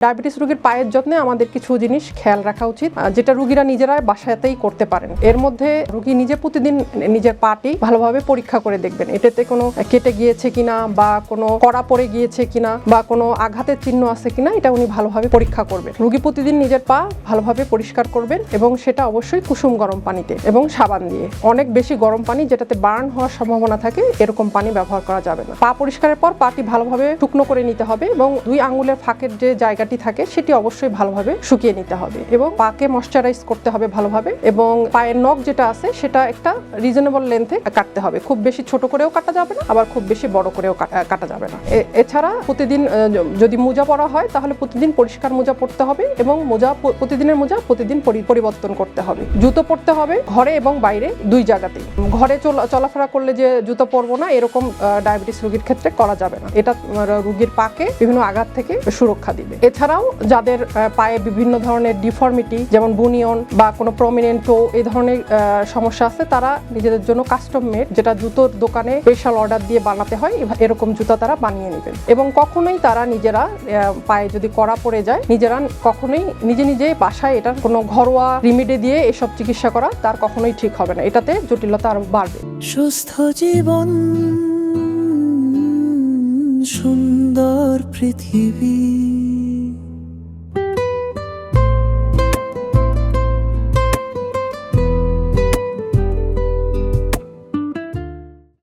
Diabetes রোগীর পায়ের যত্নে আমাদের কিছু জিনিস খেয়াল রাখা উচিত, যেটা রোগীরা নিজেরা বাসাতেই করতে পারেন। এর মধ্যে রোগী নিজে প্রতিদিন নিজের পাটি ভালোভাবে পরীক্ষা করে দেখবেন, এটাতে কোনো কেটে গিয়েছে কিনা বা কোনো কড়া পড়ে গিয়েছে কিনা বা কোনো আঘাতের চিহ্ন আছে কিনা, এটা উনি ভালোভাবে পরীক্ষা করবেন। রোগী প্রতিদিন নিজের পা ভালোভাবে পরিষ্কার করবেন এবং সেটা অবশ্যই কুসুম গরম পানিতে এবং সাবান দিয়ে। অনেক বেশি গরম পানি যেটাতে বার্ন হওয়ার সম্ভাবনা থাকে এরকম পানি ব্যবহার করা যাবে না। পা পরিষ্কারের পর পাটি ভালোভাবে শুকনো করে নিতে হবে এবং 2 আঙ্গুলের ফাঁকের যে জায়গাটি থাকে সেটি অবশ্যই ভালোভাবে শুকিয়ে নিতে হবে এবং পাকে ময়শ্চারাইজ করতে হবে ভালোভাবে। এবং পায়ের নখ যেটা আছে সেটা একটা রিজনেবল লেন্থে কাটতে হবে, খুব বেশি ছোট করেও কাটা যাবে না, আবার খুব বেশি বড় করেও কাটা যাবে না। এছাড়া প্রতিদিন যদি মোজা পরা হয় তাহলে প্রতিদিন পরিষ্কার মোজা পরতে হবে এবং প্রতিদিনের মোজা প্রতিদিন পরিবর্তন করতে হবে। জুতো পরতে হবে ঘরে এবং বাইরে 2 জায়গাতেই। ঘরে চলাফেরা করলে যে জুতো পরবো না এরকম ডায়াবেটিস রোগীর ক্ষেত্রে করা যাবে না, এটা রোগীর পাকে বিভিন্ন আঘাত থেকে সুরক্ষা দিবে। এছাড়াও যাদের পায়ে বিভিন্ন ধরনের ডিফর্মিটি যেমন বুনিয়ন বা কোনো প্রমিনেন্ট টো এই ধরনের সমস্যা আছে, তারা নিজেদের জন্য কাস্টম মেড, যেটা জুতোর দোকানে স্পেশাল অর্ডার দিয়ে বানাতে হয়, এরকম জুতা তারা বানিয়ে নেবেন। এবং কখনোই তারা নিজেরা পায়ে যদি কড়া পড়ে যায় নিজেরা কখনোই নিজে বাসায় এটার কোনো ঘরোয়া রিমেডি দিয়ে এসব চিকিৎসা করা তার কখনোই ঠিক হবে না, এটাতে জটিলতা আরো বাড়বে। সুস্থ জীবন, সুন্দর পৃথিবী।